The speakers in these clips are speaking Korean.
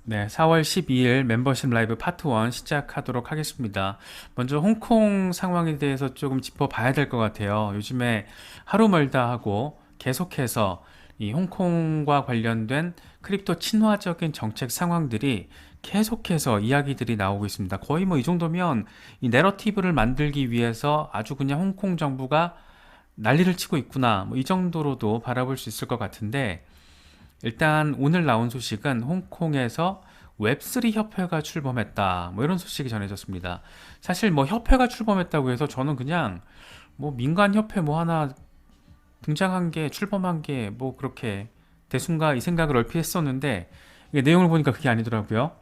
네, 4월 12일 멤버십 라이브 파트 1 시작하도록 하겠습니다. 먼저 홍콩 상황에 대해서 조금 짚어봐야 될 것 같아요. 요즘에 하루 멀다 하고 계속해서 이 홍콩과 관련된 크립토 친화적인 정책 상황들이 계속해서 이야기들이 나오고 있습니다. 거의 뭐 이 정도면 이 내러티브를 만들기 위해서 아주 그냥 홍콩 정부가 난리를 치고 있구나. 뭐 이 정도로도 바라볼 수 있을 것 같은데, 일단 오늘 나온 소식은 홍콩에서 웹3 협회가 출범했다. 뭐 이런 소식이 전해졌습니다. 사실 뭐 협회가 출범했다고 해서 저는 그냥 뭐 민간 협회 뭐 하나 등장한 게 출범한 게 뭐 그렇게 대순가 이 생각을 얼핏 했었는데, 이게 내용을 보니까 그게 아니더라고요.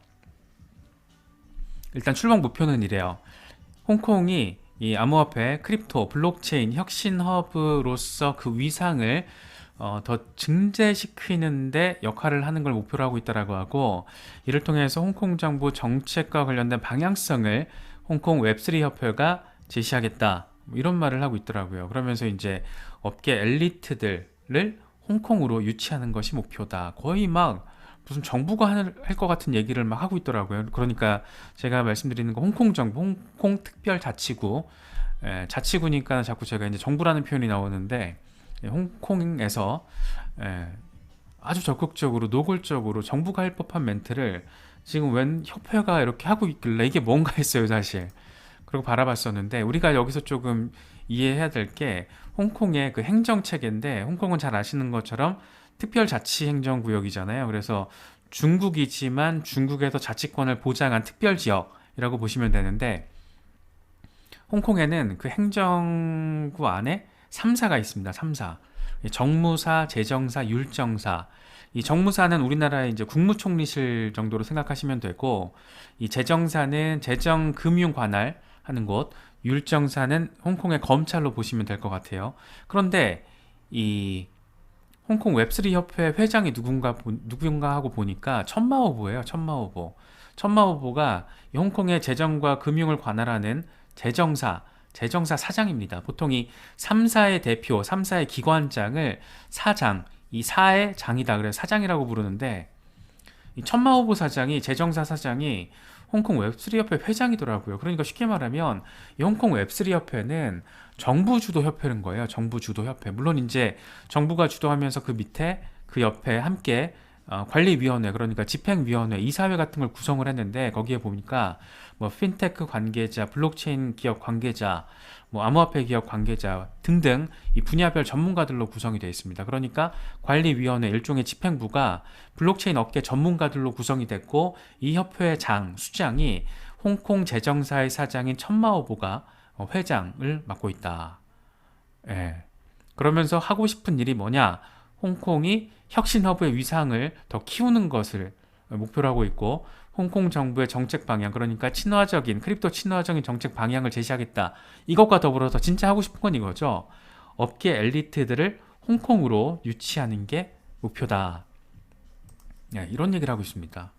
일단 출범 목표는 이래요. 홍콩이 이 암호화폐, 크립토, 블록체인 혁신 허브로서 그 위상을 더 증대시키는데 역할을 하는 걸 목표로 하고 있다라고 하고, 이를 통해서 홍콩 정부 정책과 관련된 방향성을 홍콩 웹3 협회가 제시하겠다, 뭐 이런 말을 하고 있더라고요. 그러면서 이제 업계 엘리트들을 홍콩으로 유치하는 것이 목표다. 거의 막 무슨 정부가 할 것 같은 얘기를 막 하고 있더라고요. 그러니까 제가 말씀드리는 거, 홍콩 정부, 홍콩 특별자치구, 자치구니까 자꾸 제가 이제 정부라는 표현이 나오는데, 홍콩에서 아주 적극적으로 노골적으로 정부가 할 법한 멘트를 지금 웬 협회가 이렇게 하고 있길래 이게 뭔가 했어요, 사실. 그리고 바라봤었는데, 우리가 여기서 조금 이해해야 될 게, 홍콩의 그 행정 체계인데, 홍콩은 잘 아시는 것처럼 특별자치행정구역이잖아요. 그래서 중국이지만 중국에서 자치권을 보장한 특별지역이라고 보시면 되는데, 홍콩에는 그 행정구 안에 3사가 있습니다. 3사. 정무사, 재정사, 율정사. 이 정무사는 우리나라의 이제 국무총리실 정도로 생각하시면 되고, 이 재정사는 재정금융 관할 하는 곳, 율정사는 홍콩의 검찰로 보시면 될 것 같아요. 그런데 이 홍콩 웹3 협회 회장이 누군가 하고 보니까 천마오보예요. 천마오보. 천마오보가 홍콩의 재정과 금융을 관할하는 재정사 사장입니다. 보통 이 3사의 대표, 3사의 기관장을 사장, 이 사의 장이다 그래서 사장이라고 부르는데, 이 천마오보 사장이, 재정사 사장이 홍콩 웹3 협회 회장이더라고요. 그러니까 쉽게 말하면 이 홍콩 웹3 협회는 정부 주도 협회인 거예요. 정부 주도 협회. 물론 이제 정부가 주도하면서 그 밑에 그 옆에 함께 관리위원회, 그러니까 집행위원회, 이사회 같은 걸 구성을 했는데, 거기에 보니까 뭐 핀테크 관계자, 블록체인 기업 관계자, 뭐 암호화폐 기업 관계자 등등 이 분야별 전문가들로 구성이 되어 있습니다. 그러니까 관리위원회, 일종의 집행부가 블록체인 업계 전문가들로 구성이 됐고, 이 협회의 수장이 홍콩 재정사의 사장인 천마오보가 회장을 맡고 있다. 예. 그러면서 하고 싶은 일이 뭐냐? 홍콩이 혁신 허브의 위상을 더 키우는 것을 목표로 하고 있고, 홍콩 정부의 정책 방향, 그러니까 친화적인, 크립토 친화적인 정책 방향을 제시하겠다. 이것과 더불어서 진짜 하고 싶은 건 이거죠. 업계 엘리트들을 홍콩으로 유치하는 게 목표다. 네, 이런 얘기를 하고 있습니다.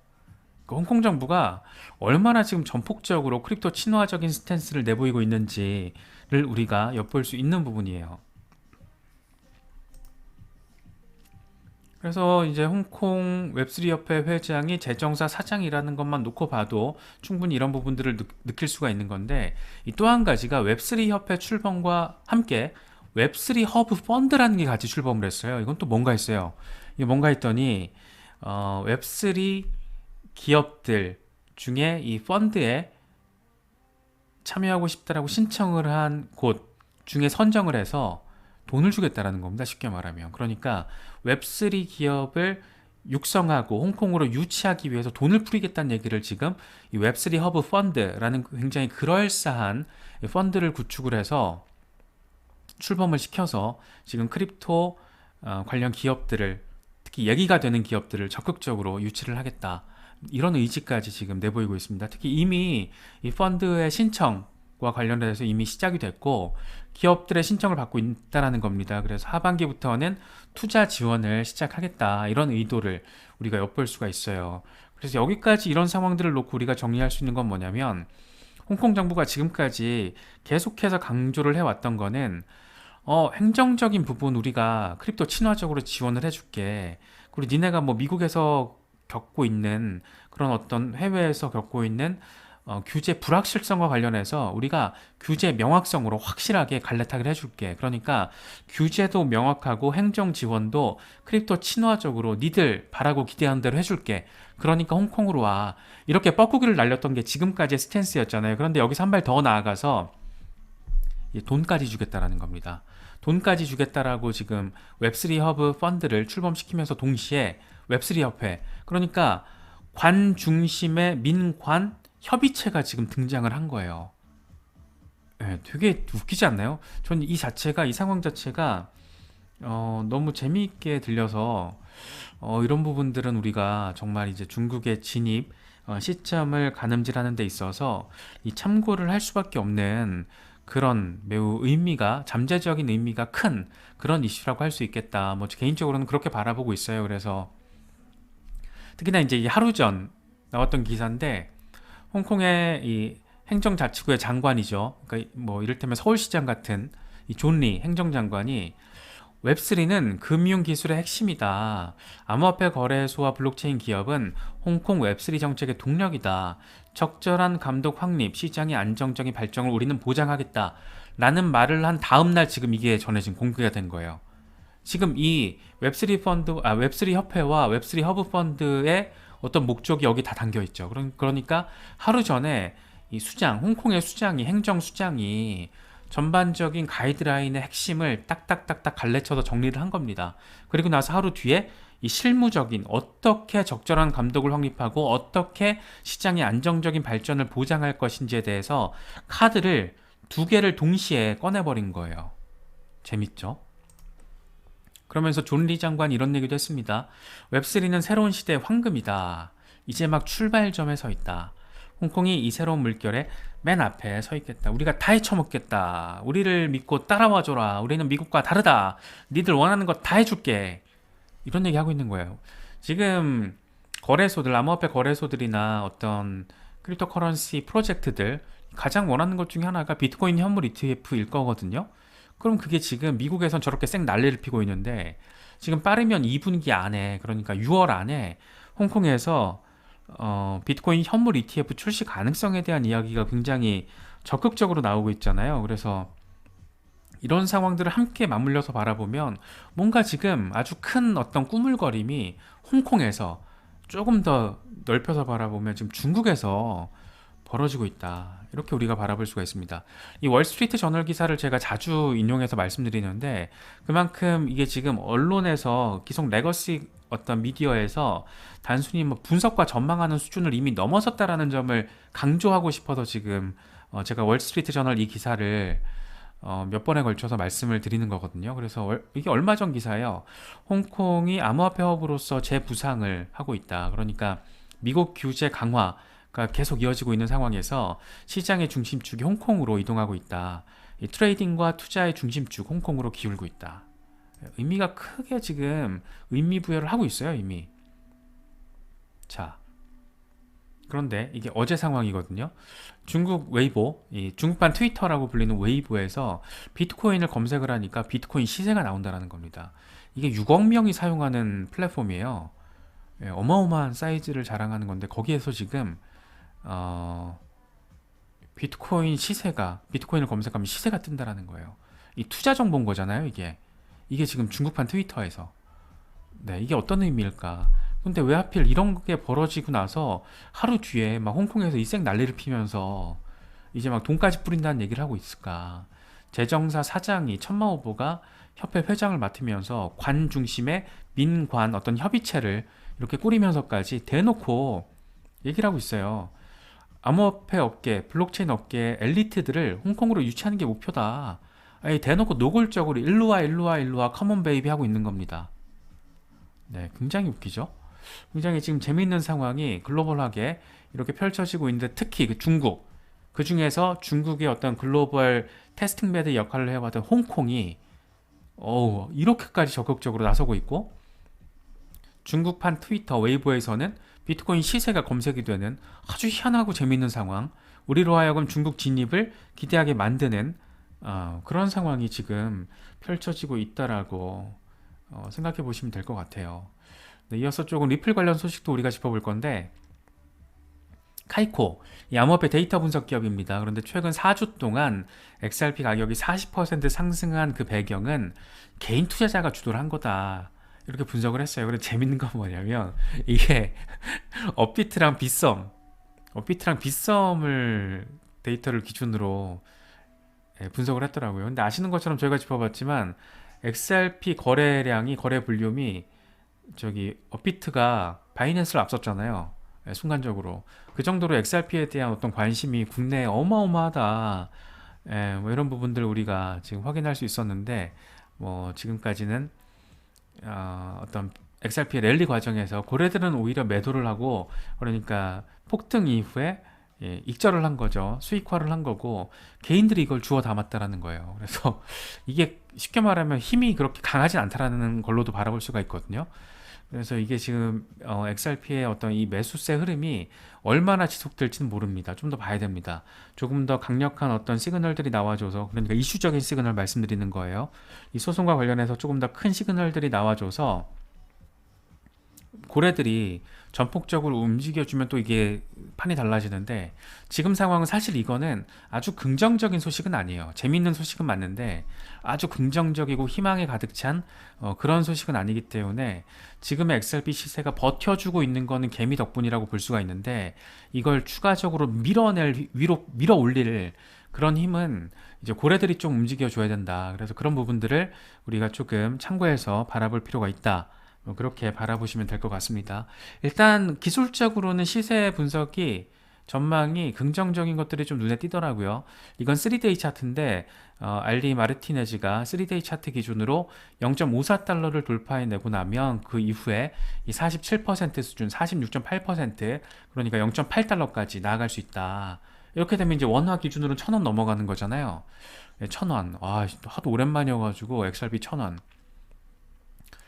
그 홍콩 정부가 얼마나 지금 전폭적으로 크립토 친화적인 스탠스를 내보이고 있는지를 우리가 엿볼 수 있는 부분이에요. 그래서 이제 홍콩 웹3 협회 회장이 재정사 사장이라는 것만 놓고 봐도 충분히 이런 부분들을 느낄 수가 있는 건데, 이 또 한 가지가 웹3 협회 출범과 함께 웹3 허브 펀드라는 게 같이 출범을 했어요. 이건 또 뭔가 했어요. 이게 뭔가 했더니 웹3 기업들 중에 이 펀드에 참여하고 싶다라고 신청을 한 곳 중에 선정을 해서 돈을 주겠다라는 겁니다. 쉽게 말하면. 그러니까 웹3 기업을 육성하고 홍콩으로 유치하기 위해서 돈을 풀이겠다는 얘기를 지금 이 웹3 허브 펀드라는 굉장히 그럴싸한 펀드를 구축을 해서 출범을 시켜서 지금 크립토 관련 기업들을, 특히 얘기가 되는 기업들을 적극적으로 유치를 하겠다. 이런 의지까지 지금 내보이고 있습니다. 특히 이미 이 펀드의 신청과 관련해서 이미 시작이 됐고, 기업들의 신청을 받고 있다는 겁니다. 그래서 하반기부터는 투자 지원을 시작하겠다, 이런 의도를 우리가 엿볼 수가 있어요. 그래서 여기까지 이런 상황들을 놓고 우리가 정리할 수 있는 건 뭐냐면, 홍콩 정부가 지금까지 계속해서 강조를 해왔던 거는 행정적인 부분 우리가 크립토 친화적으로 지원을 해줄게. 그리고 니네가 뭐 미국에서 겪고 있는 그런 어떤 해외에서 겪고 있는 규제 불확실성과 관련해서 우리가 규제 명확성으로 확실하게 갈래타기를 해줄게. 그러니까 규제도 명확하고 행정 지원도 크립토 친화적으로 니들 바라고 기대하는 대로 해줄게. 그러니까 홍콩으로 와. 이렇게 뻐꾸기를 날렸던 게 지금까지의 스탠스였잖아요. 그런데 여기서 한 발 더 나아가서 돈까지 주겠다라는 겁니다. 돈까지 주겠다라고 지금 웹3 허브 펀드를 출범시키면서 동시에 웹3 협회, 그러니까 관 중심의 민관 협의체가 지금 등장을 한 거예요. 네, 되게 웃기지 않나요? 저는 이 상황 자체가 너무 재미있게 들려서 이런 부분들은 우리가 정말 이제 중국의 진입 시점을 가늠질하는 데 있어서 이 참고를 할 수밖에 없는 그런 매우 잠재적인 의미가 큰 그런 이슈라고 할 수 있겠다. 뭐 개인적으로는 그렇게 바라보고 있어요. 그래서 특히나 이제 하루 전 나왔던 기사인데 홍콩의 이 행정자치구의 장관이죠. 그러니까 뭐 이를테면 서울시장 같은 이 존 리 행정장관이 웹3는 금융기술의 핵심이다. 암호화폐 거래소와 블록체인 기업은 홍콩 웹3 정책의 동력이다. 적절한 감독 확립, 시장의 안정적인 발전을 우리는 보장하겠다. 라는 말을 한 다음날 지금 이게 전해진 공개가 된 거예요. 지금 이 웹3 협회와 웹3 허브 펀드의 어떤 목적이 여기 다 담겨 있죠. 그러니까 하루 전에 이 홍콩의 행정 수장이 전반적인 가이드라인의 핵심을 딱딱딱딱 갈래쳐서 정리를 한 겁니다. 그리고 나서 하루 뒤에 이 실무적인 어떻게 적절한 감독을 확립하고 어떻게 시장의 안정적인 발전을 보장할 것인지에 대해서 카드를 두 개를 동시에 꺼내버린 거예요. 재밌죠? 그러면서 존 리 장관이 이런 얘기도 했습니다. 웹3는 새로운 시대의 황금이다. 이제 막 출발점에 서 있다. 홍콩이 이 새로운 물결에 맨 앞에 서 있겠다. 우리가 다 헤쳐먹겠다. 우리를 믿고 따라와줘라. 우리는 미국과 다르다. 니들 원하는 거 다 해줄게. 이런 얘기 하고 있는 거예요. 지금 암호화폐 거래소들이나 어떤 크립토 커런시 프로젝트들 가장 원하는 것 중에 하나가 비트코인 현물 ETF일 거거든요. 그럼 그게 지금 미국에선 저렇게 쌩 난리를 피고 있는데 지금 빠르면 2분기 안에, 그러니까 6월 안에 홍콩에서 비트코인 현물 ETF 출시 가능성에 대한 이야기가 굉장히 적극적으로 나오고 있잖아요. 그래서 이런 상황들을 함께 맞물려서 바라보면 뭔가 지금 아주 큰 어떤 꾸물거림이 홍콩에서 조금 더 넓혀서 바라보면 지금 중국에서 벌어지고 있다. 이렇게 우리가 바라볼 수가 있습니다. 이 월스트리트 저널 기사를 제가 자주 인용해서 말씀드리는데 그만큼 이게 지금 언론에서 기성 레거시 어떤 미디어에서 단순히 뭐 분석과 전망하는 수준을 이미 넘어섰다라는 점을 강조하고 싶어서 지금 제가 월스트리트 저널 이 기사를 몇 번에 걸쳐서 말씀을 드리는 거거든요. 그래서 이게 얼마 전 기사예요. 홍콩이 암호화폐 허브로서 재부상을 하고 있다. 그러니까 미국 규제 강화가 계속 이어지고 있는 상황에서 시장의 중심축이 홍콩으로 이동하고 있다. 이 트레이딩과 투자의 중심축 홍콩으로 기울고 있다. 의미가 크게 지금 의미 부여를 하고 있어요, 이미. 자, 그런데 이게 어제 상황이거든요. 중국 웨이보, 이 중국판 트위터라고 불리는 웨이보에서 비트코인을 검색을 하니까 비트코인 시세가 나온다는 겁니다. 이게 6억 명이 사용하는 플랫폼이에요. 어마어마한 사이즈를 자랑하는 건데 거기에서 지금 비트코인을 검색하면 시세가 뜬다라는 거예요. 이 투자 정보인 거잖아요, 이게 지금 중국판 트위터에서. 네, 이게 어떤 의미일까? 근데 왜 하필 이런 게 벌어지고 나서 하루 뒤에 막 홍콩에서 이색 난리를 피면서 이제 막 돈까지 뿌린다는 얘기를 하고 있을까? 재정사 사장이 천마 후보가 협회 회장을 맡으면서 관 중심의 민관 어떤 협의체를 이렇게 꾸리면서까지 대놓고 얘기를 하고 있어요. 암호화폐 업계, 블록체인 업계 엘리트들을 홍콩으로 유치하는 게 목표다. 아니, 대놓고 노골적으로 일로와 커먼 베이비 하고 있는 겁니다. 네, 굉장히 웃기죠? 굉장히 지금 재미있는 상황이 글로벌하게 이렇게 펼쳐지고 있는데 특히 중국, 그 중에서 중국의 어떤 글로벌 테스팅 베드 역할을 해왔던 홍콩이 이렇게까지 적극적으로 나서고 있고 중국판 트위터 웨이보에서는 비트코인 시세가 검색이 되는 아주 희한하고 재미있는 상황, 우리로 하여금 중국 진입을 기대하게 만드는 그런 상황이 지금 펼쳐지고 있다라고 생각해 보시면 될 것 같아요. 네, 이어서 조금 리플 관련 소식도 우리가 짚어볼 건데, 카이코, 이 암호화폐 데이터 분석 기업입니다. 그런데 최근 4주 동안 XRP 가격이 40% 상승한 그 배경은 개인 투자자가 주도를 한 거다. 이렇게 분석을 했어요. 그런데 재밌는 건 뭐냐면 이게 업비트랑 빗썸을 데이터를 기준으로 분석을 했더라고요. 근데 아시는 것처럼 저희가 짚어봤지만 XRP 거래량이 거래 볼륨이 저기 업비트가 바이낸스를 앞섰잖아요. 순간적으로 그 정도로 XRP에 대한 어떤 관심이 국내에 어마어마하다. 뭐 이런 부분들 우리가 지금 확인할 수 있었는데 뭐 지금까지는 어떤 XRP의 랠리 과정에서 고래들은 오히려 매도를 하고 그러니까 폭등 이후에 익절을 한 거죠. 수익화를 한 거고 개인들이 이걸 주워 담았다라는 거예요. 그래서 이게 쉽게 말하면 힘이 그렇게 강하진 않다라는 걸로도 바라볼 수가 있거든요. 그래서 이게 지금 XRP의 어떤 이 매수세 흐름이 얼마나 지속될지는 모릅니다. 좀 더 봐야 됩니다. 조금 더 강력한 어떤 시그널들이 나와줘서 그러니까 이슈적인 시그널 말씀드리는 거예요. 이 소송과 관련해서 조금 더 큰 시그널들이 나와줘서 고래들이 전폭적으로 움직여주면 또 이게 판이 달라지는데 지금 상황은 사실 이거는 아주 긍정적인 소식은 아니에요. 재미있는 소식은 맞는데 아주 긍정적이고 희망에 가득 찬 그런 소식은 아니기 때문에 지금의 XRP 시세가 버텨주고 있는 거는 개미 덕분이라고 볼 수가 있는데 이걸 추가적으로 위로 밀어 올릴 그런 힘은 이제 고래들이 좀 움직여줘야 된다. 그래서 그런 부분들을 우리가 조금 참고해서 바라볼 필요가 있다. 그렇게 바라보시면 될 것 같습니다. 일단 기술적으로는 시세 분석이 전망이 긍정적인 것들이 좀 눈에 띄더라고요. 이건 3데이 차트인데 알리 마르티네즈가 3데이 차트 기준으로 0.54달러를 돌파해내고 나면 그 이후에 이 47% 수준 46.8% 그러니까 0.8달러까지 나아갈 수 있다. 이렇게 되면 이제 원화 기준으로 1,000원 넘어가는 거잖아요. 1,000원. 하도 오랜만이어가지고 XRP 1,000원.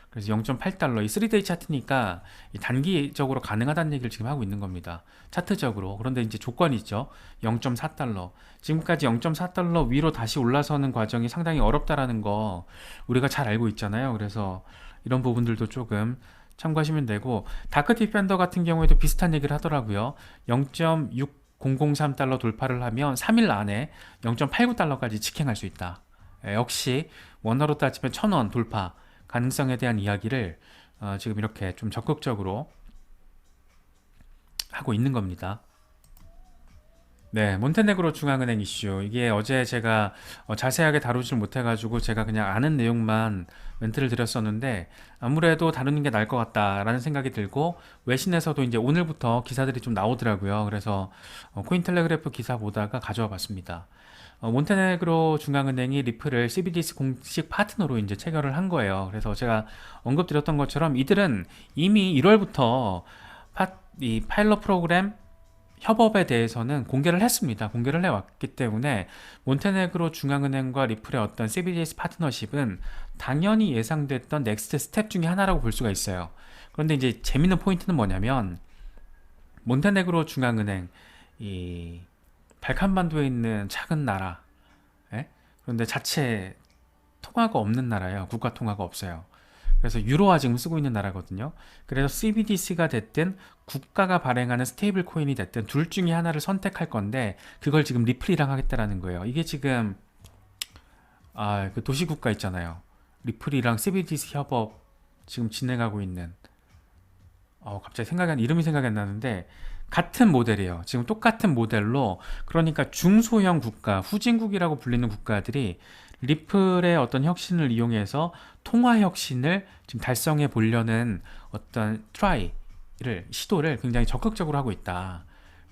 그래서 0.8달러 이 3데이 차트니까 단기적으로 가능하다는 얘기를 지금 하고 있는 겁니다. 차트적으로. 그런데 이제 조건이 있죠. 0.4달러. 지금까지 0.4달러 위로 다시 올라서는 과정이 상당히 어렵다라는 거 우리가 잘 알고 있잖아요. 그래서 이런 부분들도 조금 참고하시면 되고 다크 디펜더 같은 경우에도 비슷한 얘기를 하더라고요. 0.6003달러 돌파를 하면 3일 안에 0.89달러까지 직행할 수 있다. 역시 원화로 따지면 1,000원 돌파 가능성에 대한 이야기를 지금 이렇게 좀 적극적으로 하고 있는 겁니다. 네, 몬테네그로 중앙은행 이슈. 이게 어제 제가 자세하게 다루질 못해가지고 제가 그냥 아는 내용만 멘트를 드렸었는데 아무래도 다루는 게 나을 것 같다라는 생각이 들고 외신에서도 이제 오늘부터 기사들이 좀 나오더라고요. 그래서 코인텔레그래프 기사 보다가 가져와 봤습니다. 몬테네그로 중앙은행이 리플을 CBDC 공식 파트너로 이제 체결을 한 거예요. 그래서 제가 언급드렸던 것처럼 이들은 이미 1월부터 이 파일럿 프로그램 협업에 대해서는 공개를 했습니다. 공개를 해왔기 때문에 몬테네그로 중앙은행과 리플의 어떤 CBDC 파트너십은 당연히 예상됐던 넥스트 스텝 중에 하나라고 볼 수가 있어요. 그런데 이제 재밌는 포인트는 뭐냐면 몬테네그로 중앙은행 이 발칸반도에 있는 작은 나라, 그런데 자체 통화가 없는 나라예요. 국가 통화가 없어요. 그래서 유로화 지금 쓰고 있는 나라거든요. 그래서 CBDC가 됐든 국가가 발행하는 스테이블 코인이 됐든 둘 중에 하나를 선택할 건데 그걸 지금 리플이랑 하겠다라는 거예요. 이게 지금 그 도시국가 있잖아요. 리플이랑 CBDC 협업 지금 진행하고 있는 갑자기 이름이 생각이 안 나는데 같은 모델이에요. 지금 똑같은 모델로 그러니까 중소형 국가, 후진국이라고 불리는 국가들이 리플의 어떤 혁신을 이용해서 통화 혁신을 지금 달성해 보려는 어떤 시도를 굉장히 적극적으로 하고 있다.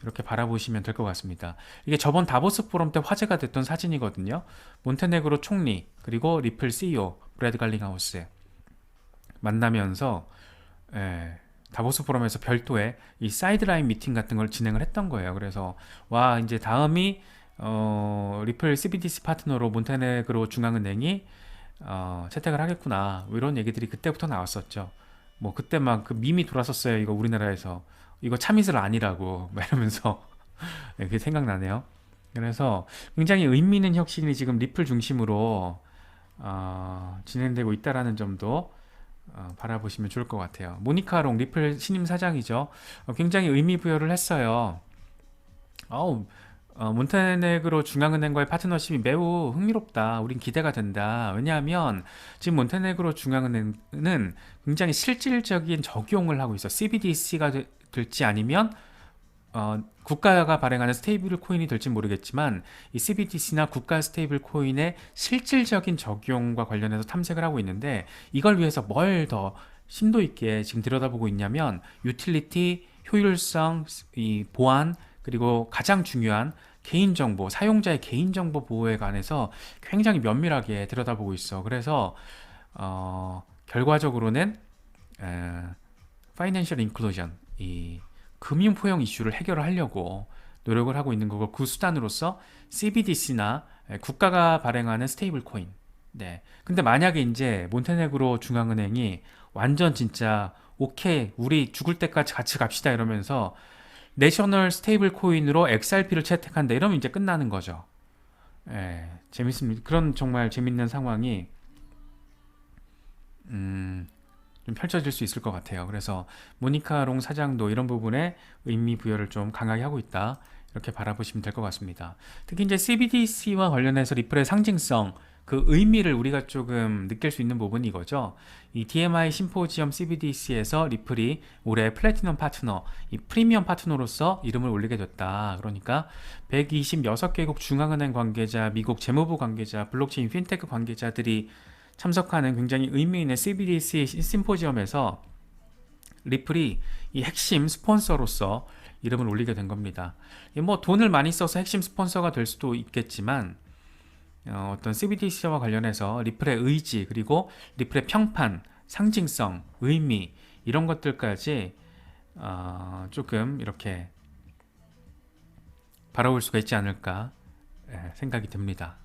이렇게 바라보시면 될 것 같습니다. 이게 저번 다보스 포럼 때 화제가 됐던 사진이거든요. 몬테네그로 총리 그리고 리플 CEO 브래드 갈링하우스 만나면서 다보스 포럼에서 별도의 이 사이드라인 미팅 같은 걸 진행을 했던 거예요. 그래서 이제 다음이 리플 CBDC 파트너로 몬테네그로 중앙은행이 채택을 하겠구나. 이런 얘기들이 그때부터 나왔었죠. 뭐 그때 막 그 밈이 돌았었어요. 이거 우리나라에서 이거 참이슬 아니라고 이러면서 그게 생각나네요. 그래서 굉장히 의미 있는 혁신이 지금 리플 중심으로 진행되고 있다라는 점도 바라보시면 좋을 것 같아요. 모니카 롱 리플 신임 사장이죠. 굉장히 의미 부여를 했어요. 어우, 몬테네그로 중앙은행과의 파트너십이 매우 흥미롭다. 우린 기대가 된다. 왜냐하면 지금 몬테네그로 중앙은행은 굉장히 실질적인 적용을 하고 있어. CBDC가 될지 아니면 국가가 발행하는 스테이블 코인이 될지 모르겠지만 이 CBDC나 국가 스테이블 코인의 실질적인 적용과 관련해서 탐색을 하고 있는데 이걸 위해서 뭘 더 심도 있게 지금 들여다보고 있냐면 유틸리티, 효율성, 이 보안 그리고 가장 중요한 개인정보, 사용자의 개인정보 보호에 관해서 굉장히 면밀하게 들여다보고 있어. 그래서 결과적으로는 파이낸셜 인클루전, 이 금융 포용 이슈를 해결을 하려고 노력을 하고 있는 거고 그 수단으로서 CBDC나 국가가 발행하는 스테이블 코인. 네. 근데 만약에 이제 몬테네그로 중앙은행이 완전 진짜 오케이 우리 죽을 때까지 같이 갑시다 이러면서 내셔널 스테이블 코인으로 XRP를 채택한다 이러면 이제 끝나는 거죠. 예, 재밌습니다. 그런 정말 재밌는 상황이 좀 펼쳐질 수 있을 것 같아요. 그래서 모니카 롱 사장도 이런 부분에 의미 부여를 좀 강하게 하고 있다. 이렇게 바라보시면 될 것 같습니다. 특히 이제 CBDC와 관련해서 리플의 상징성, 그 의미를 우리가 조금 느낄 수 있는 부분이 이거죠. 이 DMI 심포지엄 CBDC에서 리플이 올해 플래티넘 파트너, 이 프리미엄 파트너로서 이름을 올리게 됐다. 그러니까 126개국 중앙은행 관계자, 미국 재무부 관계자, 블록체인 핀테크 관계자들이 참석하는 굉장히 의미 있는 CBDC 심포지엄에서 리플이 이 핵심 스폰서로서 이름을 올리게 된 겁니다. 뭐 돈을 많이 써서 핵심 스폰서가 될 수도 있겠지만 어떤 CBDC와 관련해서 리플의 의지 그리고 리플의 평판, 상징성, 의미 이런 것들까지 조금 이렇게 바라볼 수가 있지 않을까 생각이 듭니다.